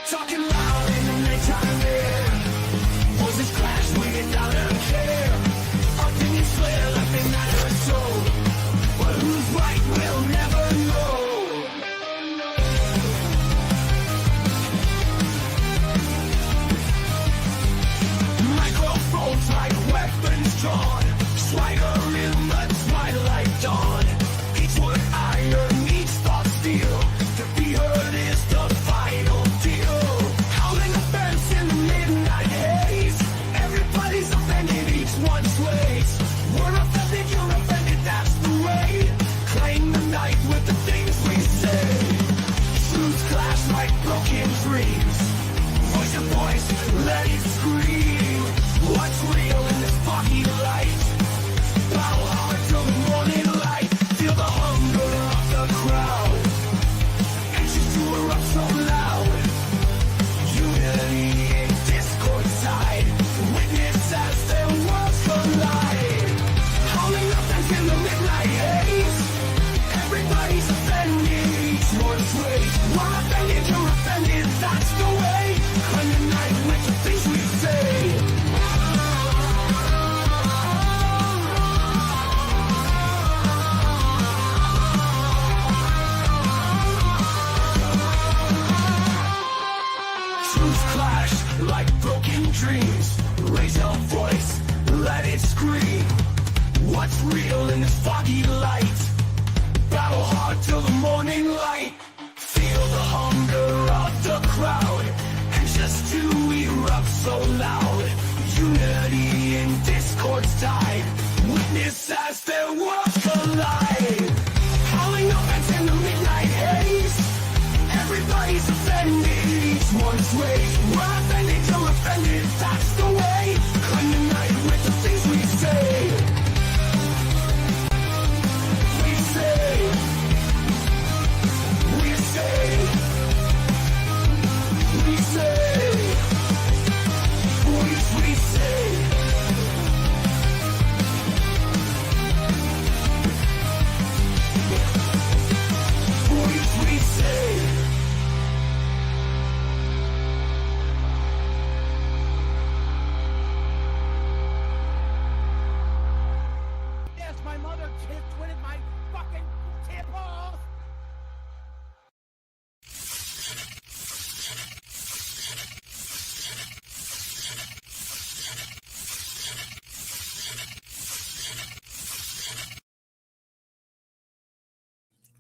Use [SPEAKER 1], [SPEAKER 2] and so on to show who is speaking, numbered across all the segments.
[SPEAKER 1] Talking loud in the nighttime air. Voices clash without a care. Opinions flare like they matter so. But who's right we'll never know. Microphones like weapons drawn. Swagger in the twilight dawn. Each word iron, each thought steel. To be heard is the final deal. Howling offense in the midnight haze. Everybody's offended, each one sways. We're offended, you're offended, that's the way. Claim the night with the things we say. Truths clash like broken dreams. Voice to voice, let it scream. What's real in this foggy light? Bow hard till the morning light. Feel the hunger of the crowd. Anxious to erupt so loud. Unity in discord side. Witness as their worlds collide. Howling up and in the midnight haze. Everybody's offended, each one's way. We're offended, you're offended, that's the way. Claim the night with the things we say. Truths clash like broken dreams. Raise your voice, let it scream. What's real in this foggy light? Battle hard till the morning light. Feel the hunger of the crowd. Anxious to erupt so loud. Unity in discord's tide. Witness as their worlds collide. Howling up in the midnight haze. Everybody's offended, each one's way. We're offended, you're offended, that's the way. Claim the night with the things we say. We say. We say. We say. Voice we say. Voice we say.
[SPEAKER 2] Yes, my mother twitted my fucking tip off.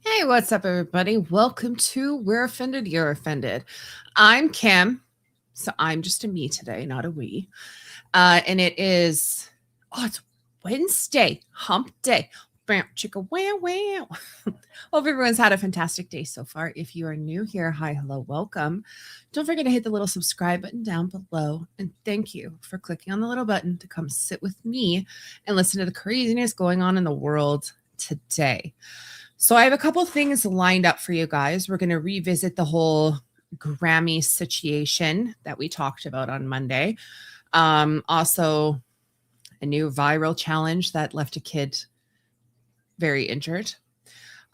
[SPEAKER 3] Hey, what's up, everybody? Welcome to We're Offended, You're Offended. I'm Kim, so I'm just a me today, not a we. And it is, it's Wednesday, hump day. Bam, chicka, wow, wow. Hope everyone's had a fantastic day so far. If you are new here, hi, hello, welcome. Don't forget to hit the little subscribe button down below. And thank you for clicking on the little button to come sit with me and listen to the craziness going on in the world today. So I have a couple things lined up for you guys. We're going to revisit the whole Grammy situation that we talked about on Monday. Also, a new viral challenge that left a kid very injured.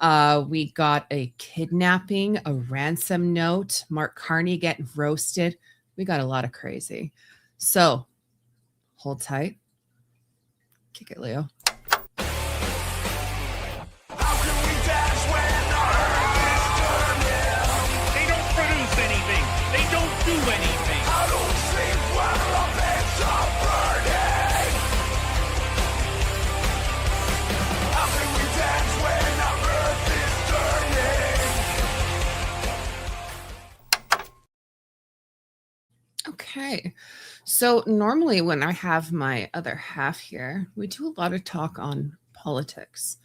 [SPEAKER 3] We got a kidnapping, a ransom note, Mark Carney getting roasted. We got a lot of crazy. So hold tight. Kick it, Leo.
[SPEAKER 2] They don't produce anything. They don't do anything.
[SPEAKER 1] I don't sleep while our pants are burning. How can we dance when our earth is turning?
[SPEAKER 3] Okay. So normally when I have my other half here, we do a lot of talk on politics.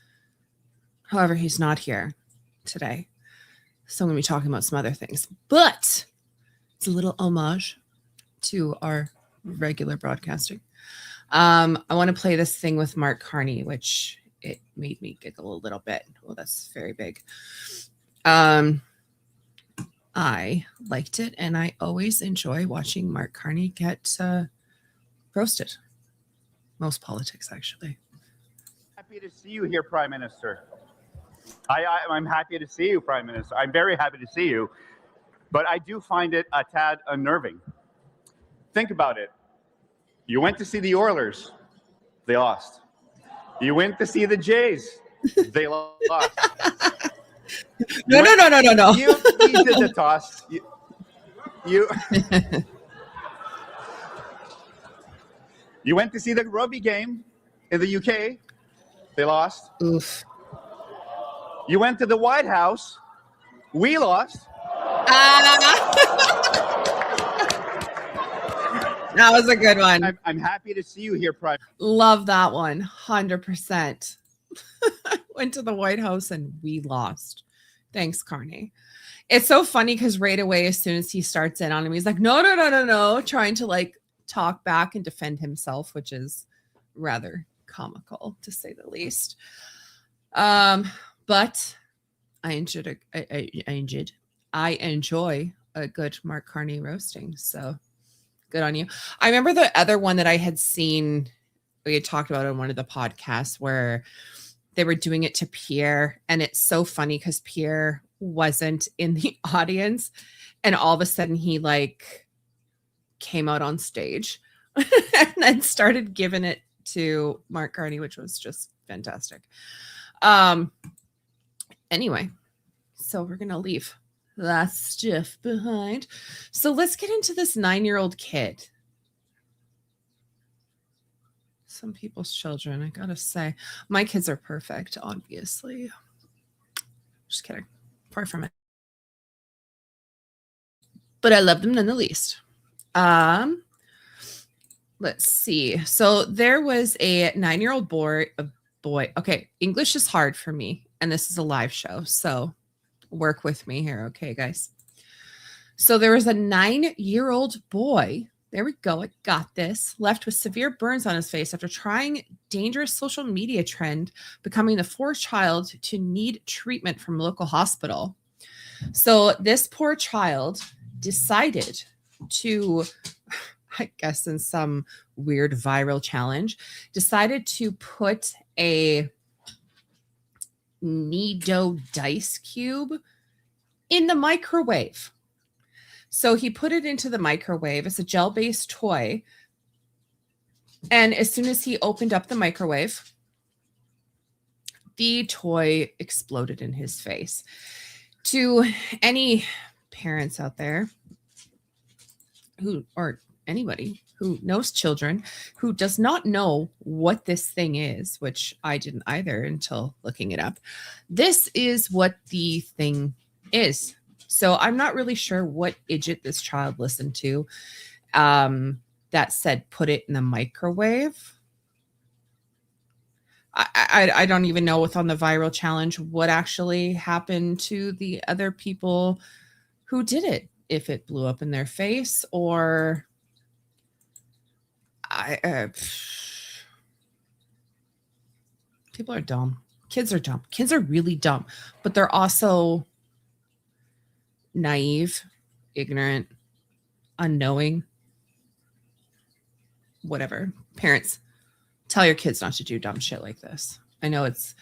[SPEAKER 3] However, he's not here today. So I'm going to be talking about some other things. But it's a little homage to our regular broadcasting. I want to play this thing with Mark Carney, which it made me giggle a little bit. Well, that's very big. I liked it, and I always enjoy watching Mark Carney get roasted. Most politics, actually.
[SPEAKER 4] Happy to see you here, Prime Minister. I'm happy to see you, Prime Minister. I'm very happy to see you. but I do find it a tad unnerving. Think about it. You went to see the Oilers. They lost. You went to see the Jays. They lost.
[SPEAKER 3] No.
[SPEAKER 4] You did the toss. You you went to see the rugby game in the UK. They lost.
[SPEAKER 3] Oof.
[SPEAKER 4] You went to the White House. We lost.
[SPEAKER 3] That was a good one.
[SPEAKER 4] I'm happy to see you here, Prime.
[SPEAKER 3] Love that one. 100%. Went to the White House and we lost. Thanks, Carney. It's so funny because right away, as soon as he starts in on him, he's like, no, trying to like talk back and defend himself, which is rather comical to say the least. But I enjoy a good Mark Carney roasting. So good on you. I remember the other one that I had seen, we had talked about on one of the podcasts where they were doing it to Pierre. And it's so funny because Pierre wasn't in the audience. And all of a sudden he like came out on stage and then started giving it to Mark Carney, which was just fantastic. Anyway, so we're going to leave that stuff behind. So let's get into this 9-year-old kid. Some people's children, I gotta say. My kids are perfect, obviously. Just kidding. Far from it. But I love them none the least. Let's see. So there was a 9-year-old boy. Okay, English is hard for me, and this is a live show, so work with me here, okay, guys? So there was a 9-year-old boy. There we go. I got this. Left with severe burns on his face after trying dangerous social media trend, becoming the fourth child to need treatment from a local hospital. So this poor child decided to, I guess in some weird viral challenge, decided to put a Nido dice cube in the microwave. So he put it into the microwave. It's a gel-based toy. And as soon as he opened up the microwave, the toy exploded in his face. To any parents out there who, or anybody who knows children, who does not know what this thing is, which I didn't either until looking it up, this is what the thing is. So I'm not really sure what idiot this child listened to that said put it in the microwave. I don't even know what's on the viral challenge what actually happened to the other people who did it. If it blew up in their face or people are dumb. Kids are dumb. Kids are really dumb, but they're also naive, ignorant, unknowing, whatever. Parents, tell your kids not to do dumb shit like this. I know it's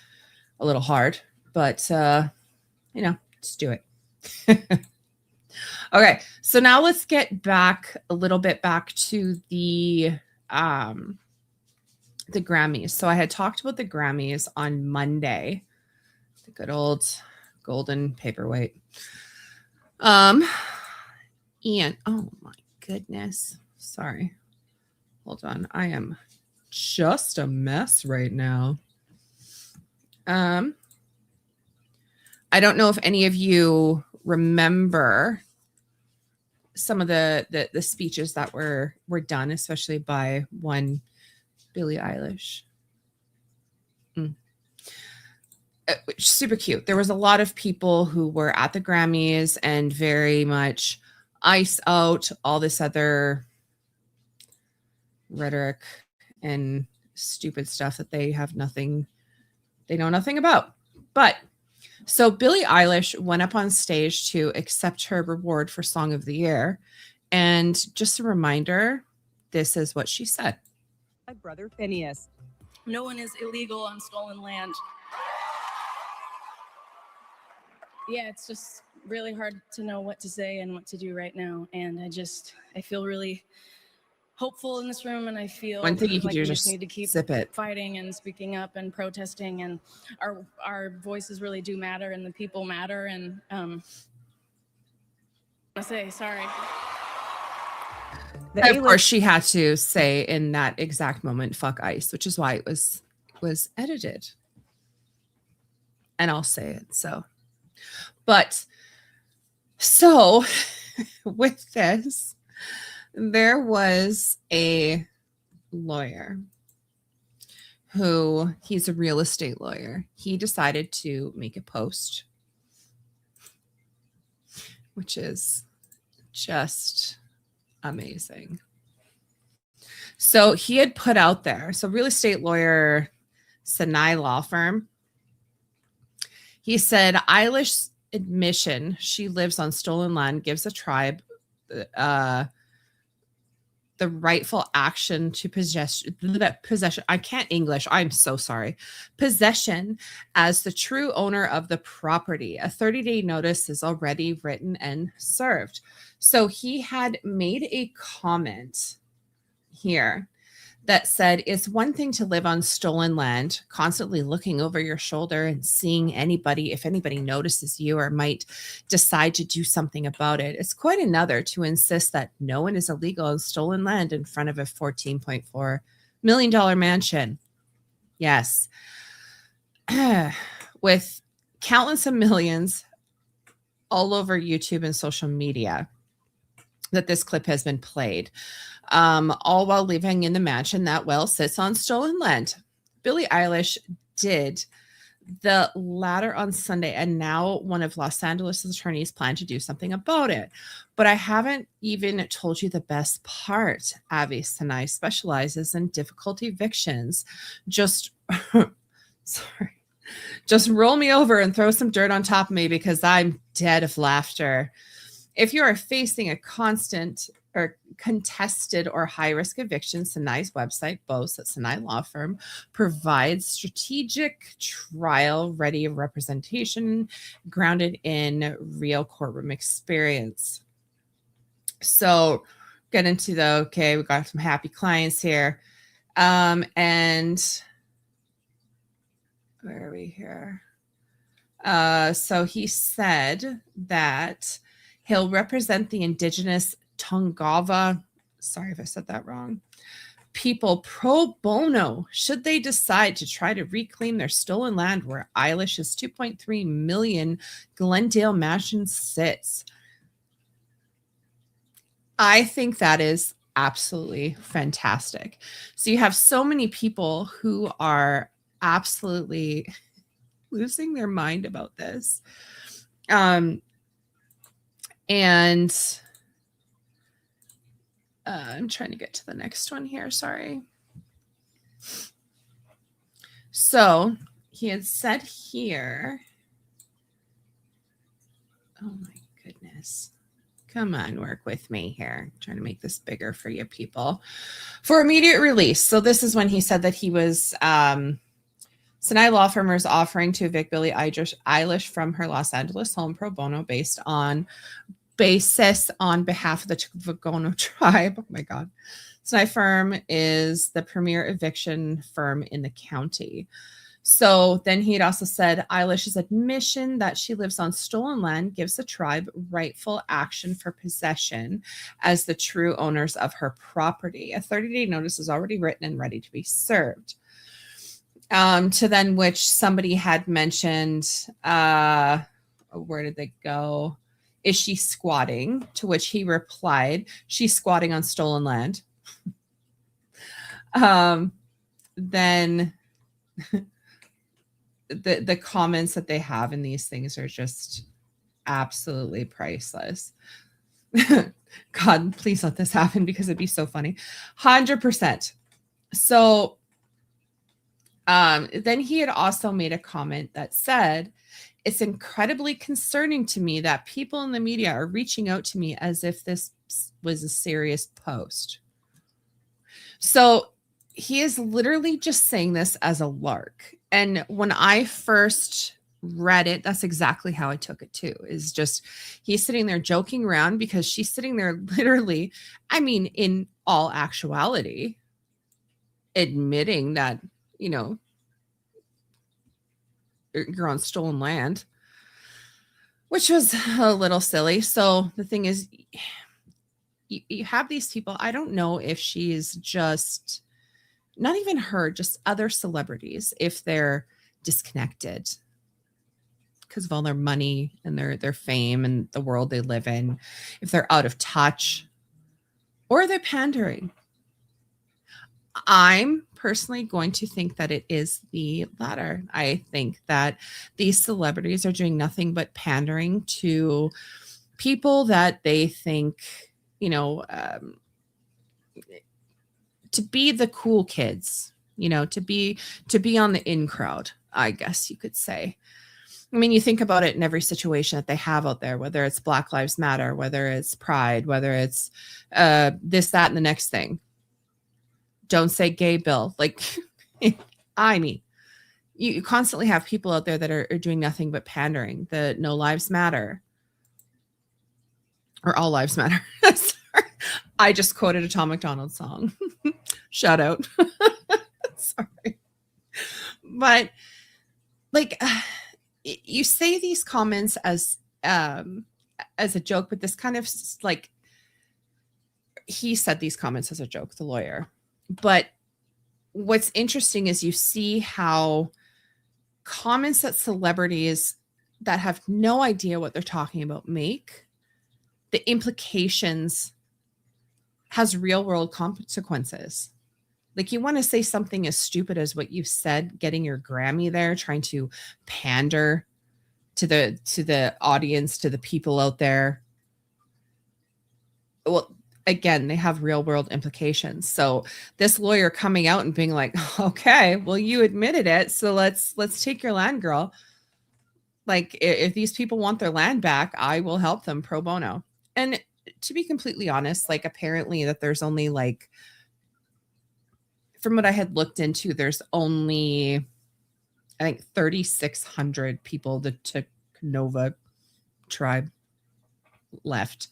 [SPEAKER 3] a little hard, but just do it. Okay, so now let's get back a little bit back to the Grammys. So I had talked about the Grammys on Monday, the good old golden paperweight. And oh my goodness, sorry, hold on, I am just a mess right now. I don't know if any of you remember some of the speeches that were done, especially by one Billie Eilish. Super cute. There was a lot of people who were at the Grammys and very much ice out all this other rhetoric and stupid stuff that they know nothing about. But so Billie Eilish went up on stage to accept her reward for Song of the Year. And just a reminder, this is what she said.
[SPEAKER 5] My brother Phineas.
[SPEAKER 6] No one is illegal on stolen land. yeah, it's just really hard to know what to say and what to do right now. And I feel really hopeful in this room, and I feel
[SPEAKER 3] One thing you can
[SPEAKER 6] like
[SPEAKER 3] do
[SPEAKER 6] we
[SPEAKER 3] is
[SPEAKER 6] just
[SPEAKER 3] just
[SPEAKER 6] need to keep
[SPEAKER 3] sip it.
[SPEAKER 6] fighting and speaking up and protesting, and our voices really do matter, and the people matter. And I say sorry.
[SPEAKER 3] Of course, she had to say in that exact moment, "Fuck ICE," which is why it was edited. And I'll say it. So with this, there was a lawyer who, he's a real estate lawyer. He decided to make a post, which is just amazing. So he had put out there, so real estate lawyer, Sinai Law Firm. He said, Eilish's admission she lives on stolen land gives a tribe the rightful action to possession. I can't English. I'm so sorry. Possession as the true owner of the property. A 30-day notice is already written and served. So he had made a comment here that said, it's one thing to live on stolen land, constantly looking over your shoulder and seeing if anybody notices you or might decide to do something about it. It's quite another to insist that no one is illegal on stolen land in front of a $14.4 million mansion. Yes. With countless of millions all over YouTube and social media that this clip has been played. All while living in the mansion that sits on stolen land. Billie Eilish did the latter on Sunday, and now one of Los Angeles' attorneys plan to do something about it. But I haven't even told you the best part. Avi Sinai specializes in difficult evictions. Just roll me over and throw some dirt on top of me because I'm dead of laughter. If you are facing a constant or contested or high-risk eviction, Sinai's website boasts that Sinai Law Firm provides strategic trial-ready representation grounded in real courtroom experience. So get into we got some happy clients here. And where are we here? So he said that he'll represent the indigenous Tongava, sorry if I said that wrong, people pro bono should they decide to try to reclaim their stolen land where Eilish's 2.3 million Glendale mansion sits. I think that is absolutely fantastic. So you have so many people who are absolutely losing their mind about this. And I'm trying to get to the next one here. Sorry. So he had said here, oh my goodness. Come on, work with me here. I'm trying to make this bigger for you people. For immediate release. So this is when he said that he was, Sinai Law Firm is offering to evict Billie Eilish from her Los Angeles home pro bono basis on behalf of the TKWK tribe. Oh my God. Sinai Firm is the premier eviction firm in the county. So then he had also said Eilish's admission that she lives on stolen land gives the tribe rightful action for possession as the true owners of her property. A 30-day notice is already written and ready to be served. To then which somebody had mentioned, where did they go? Is she squatting? To which he replied, she's squatting on stolen land. Then the comments that they have in these things are just absolutely priceless. God, please let this happen because it'd be so funny. 100%. So then he had also made a comment that said, it's incredibly concerning to me that people in the media are reaching out to me as if this was a serious post. So he is literally just saying this as a lark. And when I first read it, that's exactly how I took it too. Is just he's sitting there joking around because she's sitting there literally, I mean, in all actuality, admitting that, you know, you're on stolen land, which was a little silly. So the thing is, you have these people. I don't know if she's just not even her, just other celebrities, if they're disconnected because of all their money and their fame and the world they live in, if they're out of touch or they're pandering. I'm personally going to think that it is the latter. I think that these celebrities are doing nothing but pandering to people that they think, you know, to be the cool kids, you know, to be on the in crowd, I guess you could say. I mean, you think about it in every situation that they have out there, whether it's Black Lives Matter, whether it's Pride, whether it's this, that, and the next thing. Don't say gay bill. Like, I mean, you constantly have people out there that are doing nothing but pandering. The No Lives Matter or All Lives Matter. Sorry. I just quoted a Tom McDonald song. Shout out. Sorry. But like, you say these comments as a joke, but this kind of like, he said these comments as a joke, the lawyer. But what's interesting is you see how comments that celebrities that have no idea what they're talking about make, the implications has real world consequences. Like, you want to say something as stupid as what you said, getting your Grammy there, trying to pander to the audience, to the people out there. Well, again, they have real world implications. So this lawyer coming out and being like, okay, well, you admitted it, so let's take your land, girl. Like, if these people want their land back, I will help them pro bono. And to be completely honest, like, apparently that there's only, like, from what I had looked into, there's only, I think, 3,600 people, the TKWK tribe, left.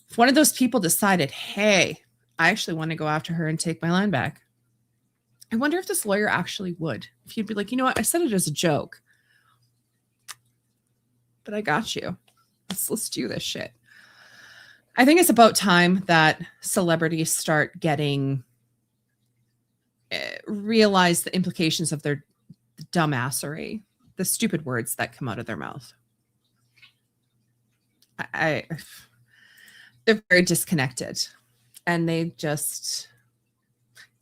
[SPEAKER 3] If one of those people decided, hey, I actually want to go after her and take my land back, I wonder if this lawyer actually would. If he'd be like, you know what, I said it as a joke, but I got you. Let's do this shit. I think it's about time that celebrities start getting, realize the implications of their dumbassery, the stupid words that come out of their mouth. They're very disconnected, and they just,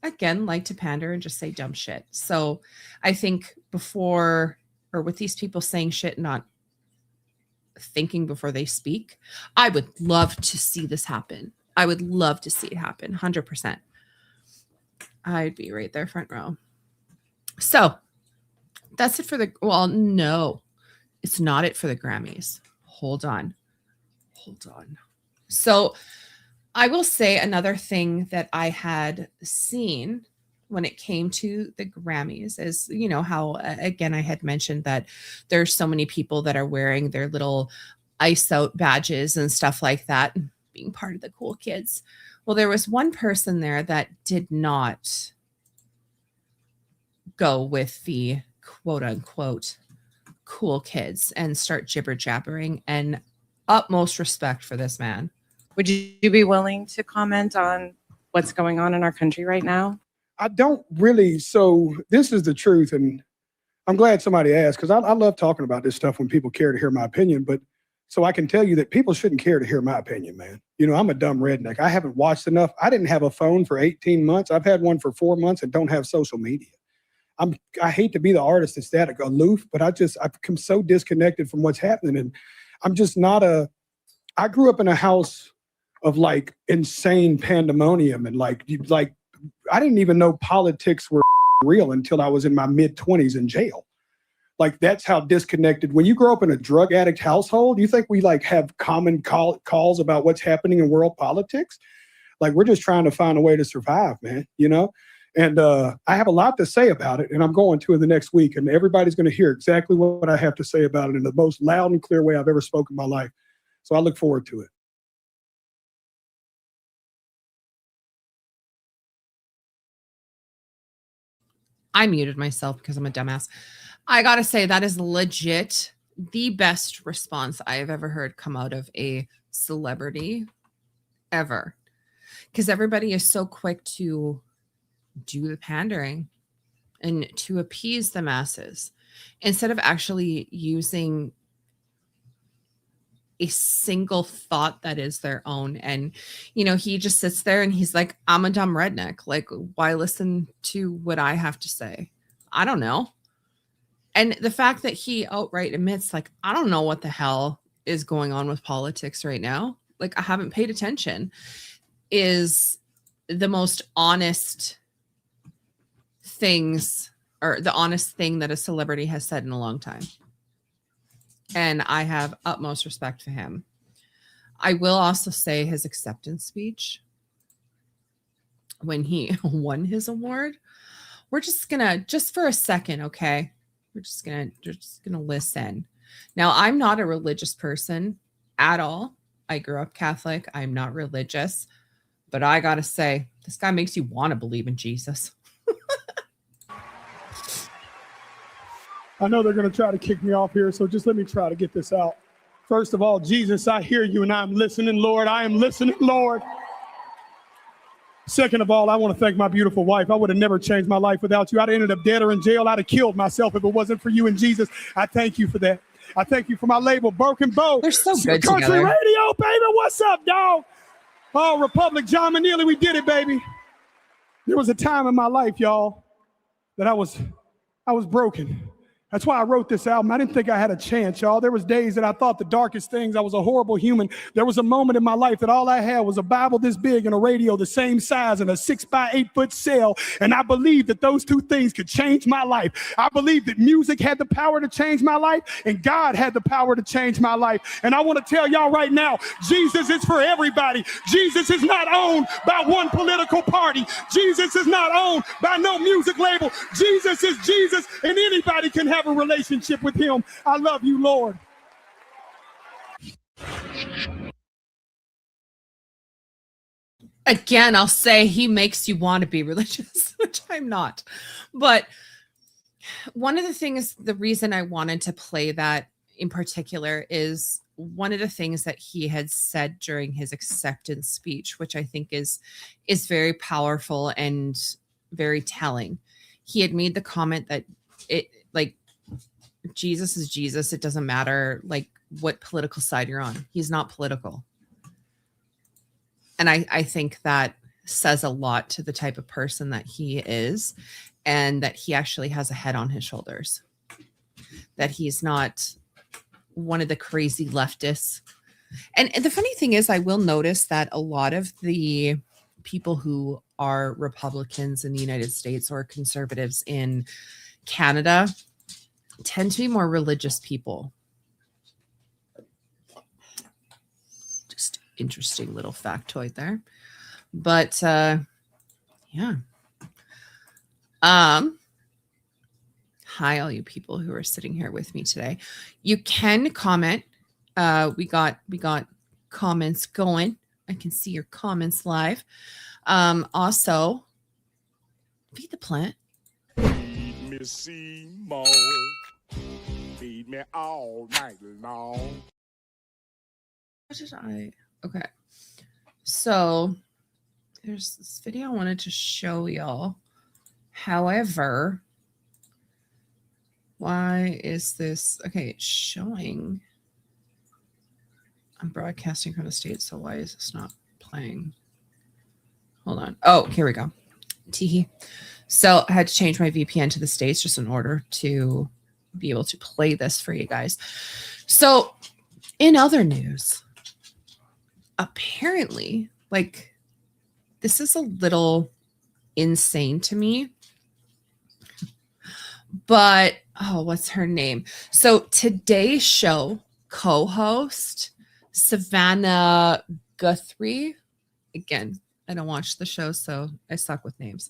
[SPEAKER 3] again, like to pander and just say dumb shit. So I think before, or with these people saying shit, not thinking before they speak, I would love to see this happen. I would love to see it happen. 100%. I'd be right there front row. So that's it for the, well, no, it's not it for the Grammys. Hold on. So I will say another thing that I had seen when it came to the Grammys is, you know, how, again, I had mentioned that there's so many people that are wearing their little ice out badges and stuff like that, being part of the cool kids. Well, there was one person there that did not go with the quote unquote cool kids and start jibber jabbering, and utmost respect for this man.
[SPEAKER 5] Would you be willing to comment on what's going on in our country right now?
[SPEAKER 7] I don't really. So this is the truth, and I'm glad somebody asked, because I love talking about this stuff when people care to hear my opinion. But so I can tell you that people shouldn't care to hear my opinion, man. You know, I'm a dumb redneck. I haven't watched enough. I didn't have a phone for 18 months. I've had one for 4 months and don't have social media. I hate to be the artist that's that aloof, but I've become so disconnected from what's happening. And I'm just not I grew up in a house of like insane pandemonium, and like I didn't even know politics were real until I was in my mid-20s in jail. Like, that's how disconnected. When you grow up in a drug addict household, you think we like have common calls about what's happening in world politics? Like, we're just trying to find a way to survive, man, you know? And I have a lot to say about it, and I'm going to in the next week, and everybody's going to hear exactly what I have to say about it in the most loud and clear way I've ever spoken in my life. So I look forward to it.
[SPEAKER 3] I muted myself because I'm a dumbass. I gotta say, that is legit the best response I have ever heard come out of a celebrity ever. Because everybody is so quick to do the pandering and to appease the masses instead of actually using a single thought that is their own. And, you know, he just sits there and he's like, I'm a dumb redneck. Like, why listen to what I have to say? I don't know. And the fact that he outright admits, like, I don't know what the hell is going on with politics right now. Like, I haven't paid attention, is the most honest things, or the honest thing that a celebrity has said in a long time. And I have utmost respect for him. I will also say his acceptance speech when he won his award. We're just for a second, okay? We're just gonna listen. Now, I'm not a religious person at all. I grew up Catholic. I'm not religious, but I gotta say, this guy makes you want to believe in Jesus.
[SPEAKER 7] I know they're going to try to kick me off here, so just let me try to get this out. First of all, Jesus, I hear you and I'm listening, Lord. I am listening, Lord. Second of all, I want to thank my beautiful wife. I would have never changed my life without you. I'd have ended up dead or in jail. I'd have killed myself if it wasn't for you and Jesus. I thank you for that. I thank you for my label, Broken Bow.
[SPEAKER 3] They're so good
[SPEAKER 7] Country
[SPEAKER 3] together.
[SPEAKER 7] Radio, baby. What's up, dog? Oh, Republic, John Manili, we did it, baby. There was a time in my life, y'all, that I was broken. That's why I wrote this album. I didn't think I had a chance, y'all. There was days that I thought the darkest things. I was a horrible human. There was a moment in my life that all I had was a Bible this big and a radio the same size and a 6x8 foot cell. And I believed that those two things could change my life. I believed that music had the power to change my life and God had the power to change my life. And I want to tell y'all right now, Jesus is for everybody. Jesus is not owned by one political party. Jesus is not owned by no music label. Jesus is Jesus, and anybody can have a relationship with him. I love you, Lord.
[SPEAKER 3] Again, I'll say he makes you want to be religious, which I'm not. But one of the things, the reason I wanted to play that in particular is one of the things that he had said during his acceptance speech, which I think is very powerful and very telling. He had made the comment that Jesus is Jesus. It doesn't matter like what political side you're on. He's not political. And I think that says a lot to the type of person that he is, and that he actually has a head on his shoulders, that he's not one of the crazy leftists. And the funny thing is, I will notice that a lot of the people who are Republicans in the United States or conservatives in Canada tend to be more religious people. Just interesting little factoid there. But yeah. Hi, all you people who are sitting here with me today. You can comment. We got comments going. I can see your comments live. Also, feed the plant.
[SPEAKER 1] Feed me Seymour. Feed me all night long.
[SPEAKER 3] What did I? Okay. So there's this video I wanted to show y'all. However, why is this? Okay, it's showing. I'm broadcasting from the States, so why is this not playing? Hold on. Oh, here we go. Teehee. So I had to change my VPN to the States just in order to be able to play this for you guys. So in other news, apparently, like, this is a little insane to me. But, oh, what's her name? So today's show co-host, Savannah Guthrie. Again, I don't watch the show, so I suck with names.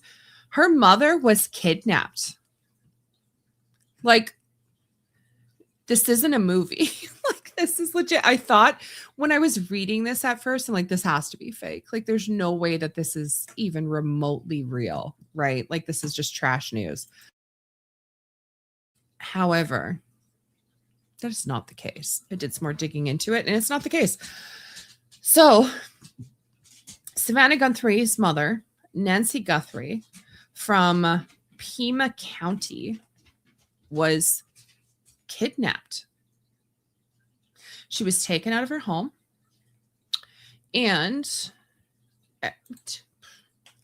[SPEAKER 3] Her mother was kidnapped. Like, this isn't a movie. Like, this is legit. I thought when I was reading this at first, I'm like, this has to be fake. Like, there's no way that this is even remotely real, right? Like, this is just trash news. However, that is not the case. I did some more digging into it, and it's not the case. So, Savannah Guthrie's mother, Nancy Guthrie, from Pima County, was kidnapped. She was taken out of her home, and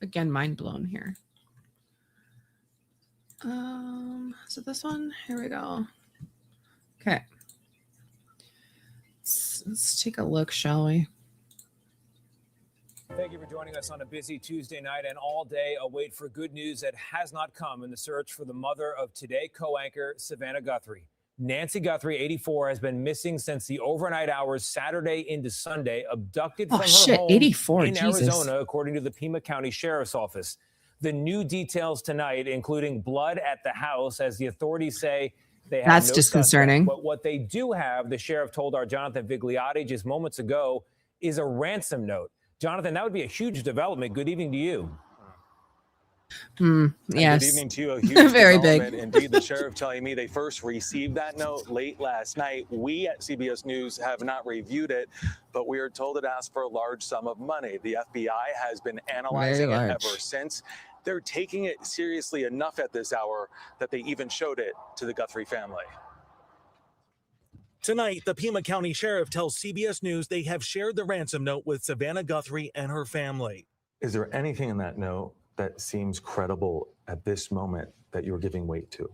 [SPEAKER 3] again, mind blown here. So this one, here we go. Okay. Let's take a look, shall we?
[SPEAKER 8] Thank you for joining us on a busy Tuesday night and all day. A wait for good news that has not come in the search for the mother of Today co-anchor Savannah Guthrie. Nancy Guthrie, 84, has been missing since the overnight hours Saturday into Sunday, abducted from her home
[SPEAKER 3] 84,
[SPEAKER 8] in
[SPEAKER 3] Jesus.
[SPEAKER 8] Arizona, according to the Pima County Sheriff's Office. The new details tonight, including blood at the house, as the authorities say they have
[SPEAKER 3] That's
[SPEAKER 8] no
[SPEAKER 3] disconcerting.
[SPEAKER 8] suspect. But what they do have, the sheriff told our Jonathan Vigliotti just moments ago, is a ransom note. Jonathan, that would be a huge development. Good evening to you.
[SPEAKER 3] Yes.
[SPEAKER 9] Good evening to you. A huge
[SPEAKER 3] Very big.
[SPEAKER 9] development. Indeed, the sheriff telling me they first received that note late last night. We at CBS News have not reviewed it, but we are told it asked for a large sum of money. The FBI has been analyzing it ever since. They're taking it seriously enough at this hour that they even showed it to the Guthrie family.
[SPEAKER 10] Tonight, the Pima County Sheriff tells CBS News they have shared the ransom note with Savannah Guthrie and her family.
[SPEAKER 9] Is there anything in that note that seems credible at this moment that you're giving weight to?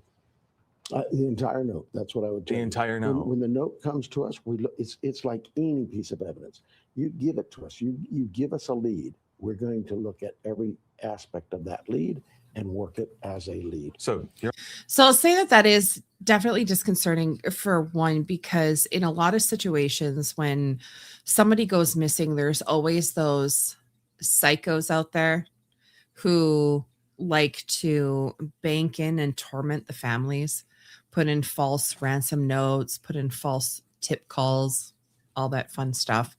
[SPEAKER 11] The entire note. That's what I would tell
[SPEAKER 9] The
[SPEAKER 11] you.
[SPEAKER 9] entire note.
[SPEAKER 11] When the note comes to us, we look. It's like any piece of evidence. You give it to us. You give us a lead. We're going to look at every aspect of that lead and work it as a lead.
[SPEAKER 9] So
[SPEAKER 3] I'll say that is definitely disconcerting, for one, because in a lot of situations when somebody goes missing, there's always those psychos out there who like to bank in and torment the families, put in false ransom notes, put in false tip calls, all that fun stuff.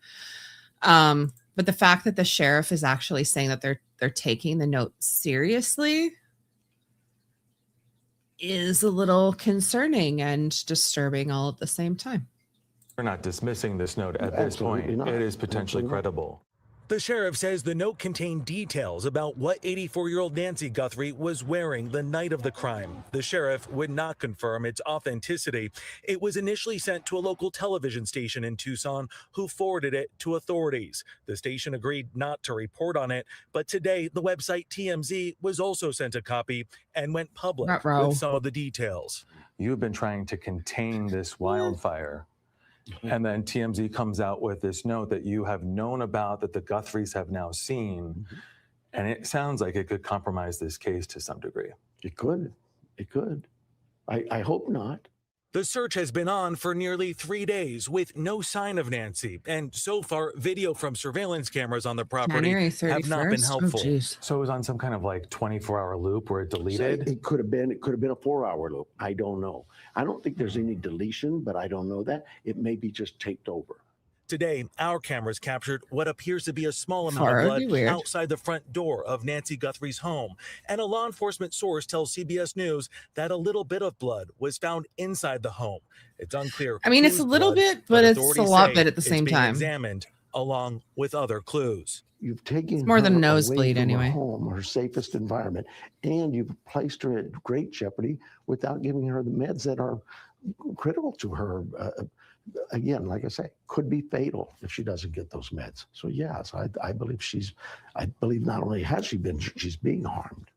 [SPEAKER 3] But the fact that the sheriff is actually saying that they're taking the note seriously is a little concerning and disturbing all at the same time.
[SPEAKER 9] we're not dismissing this note at this point.
[SPEAKER 11] Not.
[SPEAKER 9] It is potentially
[SPEAKER 11] Absolutely not.
[SPEAKER 9] credible.
[SPEAKER 10] The sheriff says the note contained details about what 84-year-old Nancy Guthrie was wearing the night of the crime. The sheriff would not confirm its authenticity. It was initially sent to a local television station in Tucson, who forwarded it to authorities. The station agreed not to report on it, but today the website TMZ was also sent a copy and went public with some of the details.
[SPEAKER 9] You've been trying to contain this wildfire. And then TMZ comes out with this note that you have known about, that the Guthries have now seen. And it sounds like it could compromise this case to some degree.
[SPEAKER 11] It could. It could. I hope not.
[SPEAKER 10] The search has been on for nearly 3 days with no sign of Nancy. And so far, video from surveillance cameras on the property have not been helpful.
[SPEAKER 9] So it was on some kind of like 24-hour loop where it deleted?
[SPEAKER 11] It could have been a 4-hour loop. I don't know. I don't think there's any deletion, but I don't know that. It may be just taped over.
[SPEAKER 10] Today, our cameras captured what appears to be a small amount of blood outside the front door of Nancy Guthrie's home. And a law enforcement source tells CBS News that a little bit of blood was found inside the home. It's unclear.
[SPEAKER 3] I mean, it's a little bit, but it's a lot bit at the same time.
[SPEAKER 10] Examined along with other clues.
[SPEAKER 11] You've taken
[SPEAKER 3] more than a
[SPEAKER 11] her
[SPEAKER 3] nosebleed
[SPEAKER 11] away from her
[SPEAKER 3] anyway.
[SPEAKER 11] home, her safest environment, and you've placed her at great jeopardy without giving her the meds that are critical to her. Again, like I say, could be fatal if she doesn't get those meds. So yes, I believe I believe not only has she been, she's being harmed.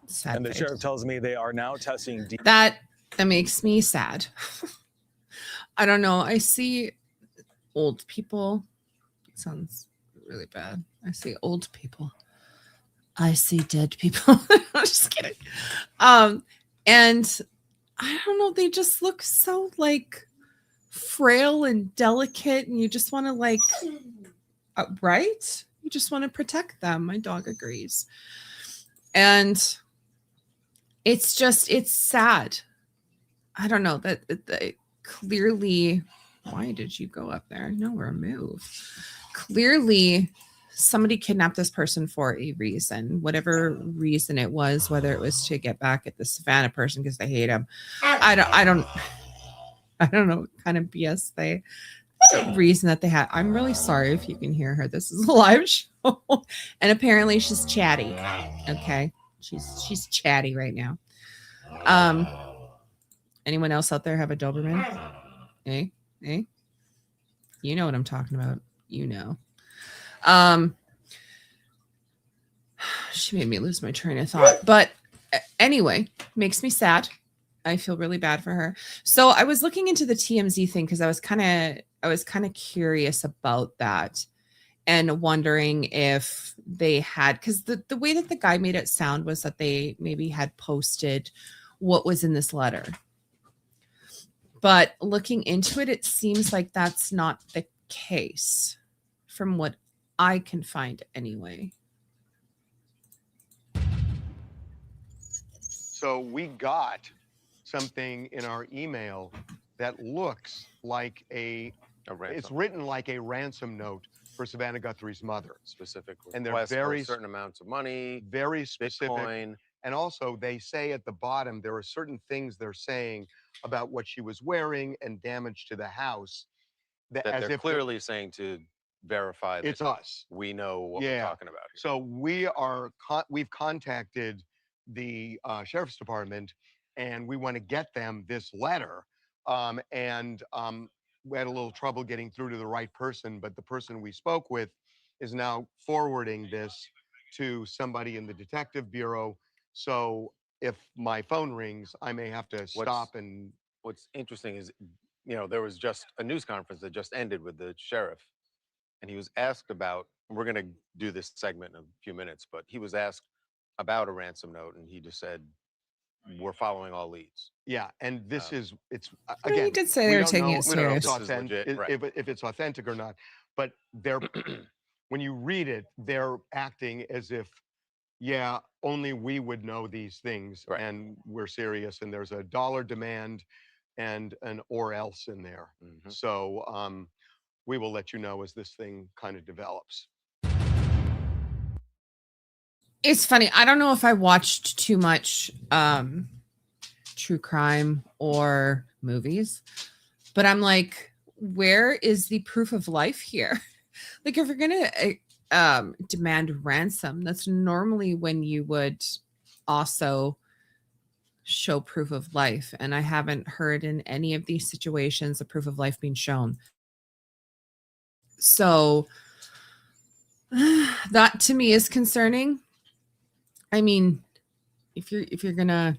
[SPEAKER 3] Sad
[SPEAKER 9] and the
[SPEAKER 3] face.
[SPEAKER 9] sheriff tells me they are now testing.
[SPEAKER 3] That makes me sad. I don't know. I see old people. It sounds really bad. I see old people. I see dead people. I'm just kidding. And I don't know, they just look so like frail and delicate, and you just want to like, right? You just want to protect them. My dog agrees. And it's sad. I don't know that clearly, why did you go up there? No, remove. Clearly, somebody kidnapped this person for a reason, whatever reason it was, whether it was to get back at the Savannah person because they hate him. I don't know what kind of BS reason that they had. I'm really sorry if you can hear her. This is a live show. And apparently she's chatty. Okay. She's chatty right now. Anyone else out there have a Doberman? Hey, you know what I'm talking about. You know. She made me lose my train of thought. But anyway, makes me sad. I feel really bad for her. So I was looking into the TMZ thing because I was kind of curious about that and wondering if they had, because the way that the guy made it sound was that they maybe had posted what was in this letter. But looking into it, it seems like that's not the case from what I can find anyway.
[SPEAKER 12] So we got something in our email that looks like it's written like a ransom note for Savannah Guthrie's mother.
[SPEAKER 13] Specific
[SPEAKER 12] And they're
[SPEAKER 13] requests for
[SPEAKER 12] very
[SPEAKER 13] certain amounts of money,
[SPEAKER 12] very specific.
[SPEAKER 13] Bitcoin.
[SPEAKER 12] And also they say at the bottom, there are certain things they're saying about what she was wearing and damage to the house.
[SPEAKER 13] That they're clearly saying to verify that
[SPEAKER 12] it's us.
[SPEAKER 13] We know what we're talking about here.
[SPEAKER 12] So we've contacted the sheriff's department, and we want to get them this letter. We had a little trouble getting through to the right person, but the person we spoke with is now forwarding this to somebody in the detective bureau. So if my phone rings, I may have to stop. And
[SPEAKER 13] what's interesting is, there was just a news conference that just ended with the sheriff, and he was asked about, we're going to do this segment in a few minutes, but he was asked about a ransom note, and he just said, we're following all leads.
[SPEAKER 12] Yeah, and this it's
[SPEAKER 3] He did say they were taking it serious.
[SPEAKER 12] If it's authentic or not, but they're when you read it, they're acting as if, yeah, only we would know these things, and we're serious, and there's a dollar demand and an or else in there. So we will let you know as this thing kind of develops.
[SPEAKER 3] It's funny. I don't know if I watched too much true crime or movies, but I'm like, where is the proof of life here? Like, if you're going to demand ransom, that's normally when you would also show proof of life. And I haven't heard in any of these situations a proof of life being shown. So that to me is concerning. I mean, if you're gonna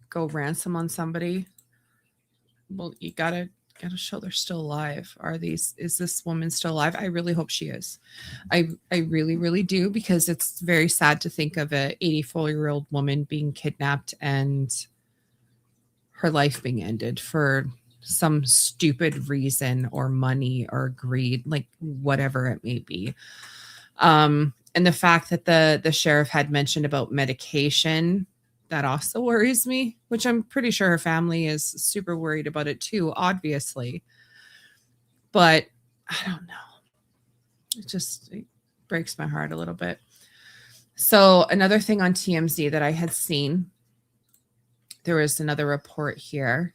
[SPEAKER 3] go ransom on somebody, well, you gotta show they're still alive. Is this woman still alive? I really hope she is. I really, really do, because it's very sad to think of a 84-year-old woman being kidnapped and her life being ended for some stupid reason or money or greed, like whatever it may be. And the fact that the sheriff had mentioned about medication, that also worries me, which I'm pretty sure her family is super worried about it too, obviously. But I don't know. It breaks my heart a little bit. So another thing on TMZ that I had seen, there was another report here.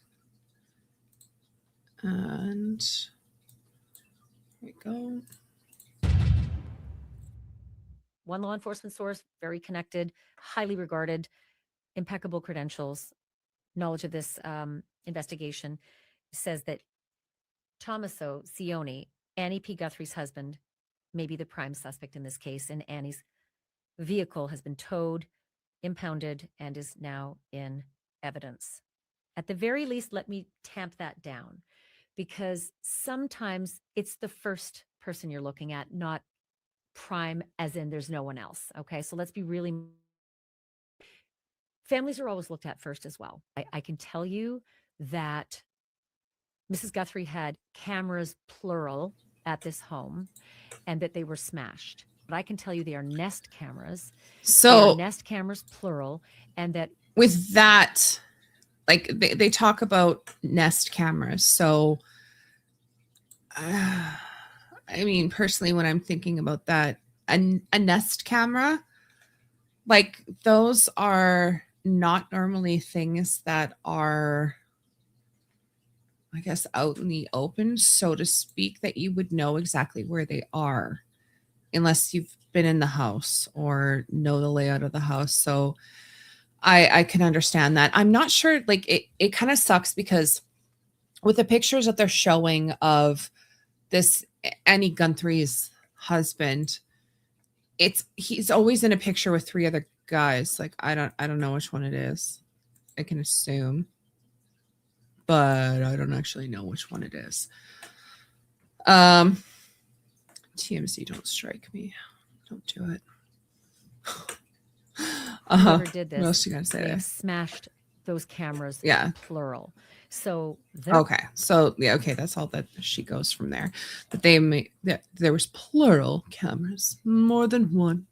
[SPEAKER 3] And here we go.
[SPEAKER 14] One law enforcement source, very connected, highly regarded, impeccable credentials, knowledge of this investigation, says that Tommaso Cioni, Annie P. Guthrie's husband, may be the prime suspect in this case, and Annie's vehicle has been towed, impounded, and is now in evidence. At the very least, let me tamp that down, because sometimes it's the first person you're looking at, not prime as in there's no one else. Okay, so let's be really. Families are always looked at first as well. I can tell you that Mrs. Guthrie had cameras, plural, at this home and that they were smashed. But I can tell you they are Nest cameras. They
[SPEAKER 3] So
[SPEAKER 14] are Nest cameras, plural, and that
[SPEAKER 3] with that, like they talk about Nest cameras. So, I mean, personally, when I'm thinking about that, a Nest camera, like those are not normally things that are, I guess, out in the open, so to speak, that you would know exactly where they are unless you've been in the house or know the layout of the house. So I can understand that. I'm not sure, like it kind of sucks because with the pictures that they're showing of this Annie Guthrie's husband, he's always in a picture with 3 other guys. Like I don't know which one it is. I can assume, but I don't actually know which one it is. TMZ, don't strike me. Don't do it.
[SPEAKER 14] whoever did
[SPEAKER 3] What else
[SPEAKER 14] this,
[SPEAKER 3] you gotta say
[SPEAKER 14] they
[SPEAKER 3] there?
[SPEAKER 14] have smashed those cameras,
[SPEAKER 3] Yeah.
[SPEAKER 14] plural. So they're
[SPEAKER 3] Okay. So yeah, okay, that's all that she goes from there. That they may that there was plural cameras, more than one,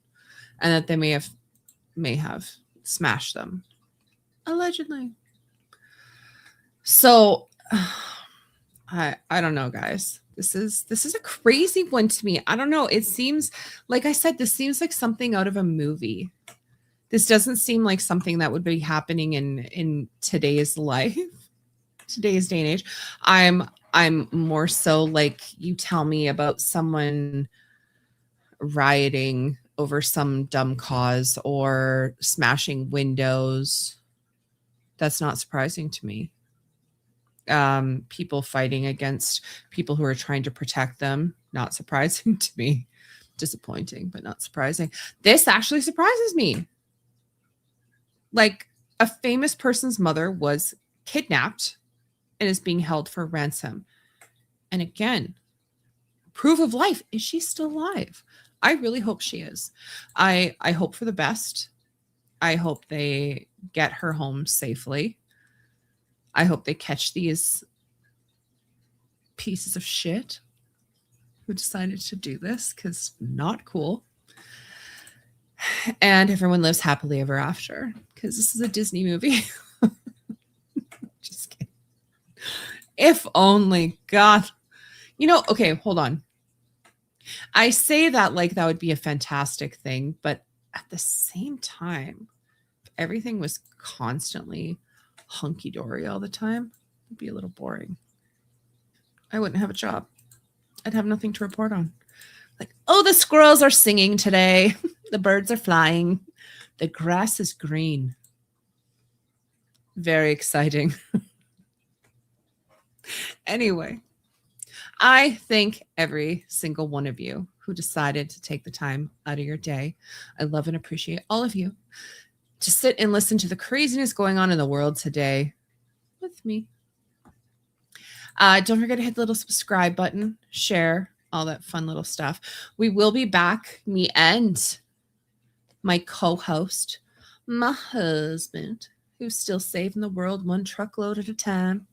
[SPEAKER 3] and that they may have smashed them. Allegedly. So I don't know, guys. This is a crazy one to me. I don't know. It seems, like I said, this seems like something out of a movie. This doesn't seem like something that would be happening in today's life, today's day and age. I'm more so like you tell me about someone rioting over some dumb cause or smashing windows. That's not surprising to me. People fighting against people who are trying to protect them, not surprising to me. Disappointing, but not surprising. This actually surprises me. Like, a famous person's mother was kidnapped and is being held for ransom. And again, proof of life. Is she still alive? I really hope she is. I hope for the best. I hope they get her home safely. I hope they catch these pieces of shit who decided to do this, because not cool. And everyone lives happily ever after, because this is a Disney movie. Just kidding. If only, God. You know, okay, hold on. I say that like that would be a fantastic thing, but at the same time, if everything was constantly hunky-dory all the time, it'd be a little boring. I wouldn't have a job. I'd have nothing to report on. Like, oh, the squirrels are singing today. The birds are flying. The grass is green. Very exciting. Anyway, I thank every single one of you who decided to take the time out of your day. I love and appreciate all of you to sit and listen to the craziness going on in the world today with me. Don't forget to hit the little subscribe button, share, all that fun little stuff. We will be back, me and my co-host, my husband, who's still saving the world one truckload at a time.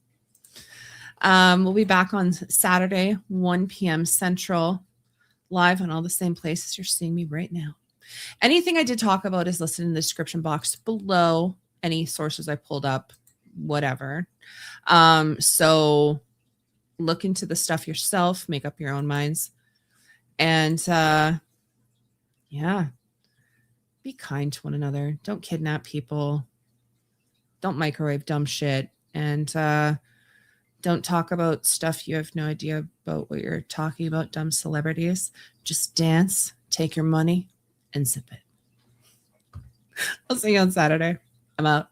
[SPEAKER 3] We'll be back on Saturday, 1 p.m. Central, live on all the same places you're seeing me right now. Anything I did talk about is listed in the description box below. Any sources I pulled up, whatever. So look into the stuff yourself, make up your own minds. And yeah, be kind to one another. Don't kidnap people. Don't microwave dumb shit. And don't talk about stuff you have no idea about what you're talking about, dumb celebrities. Just dance, take your money, and zip it. I'll see you on Saturday. I'm out.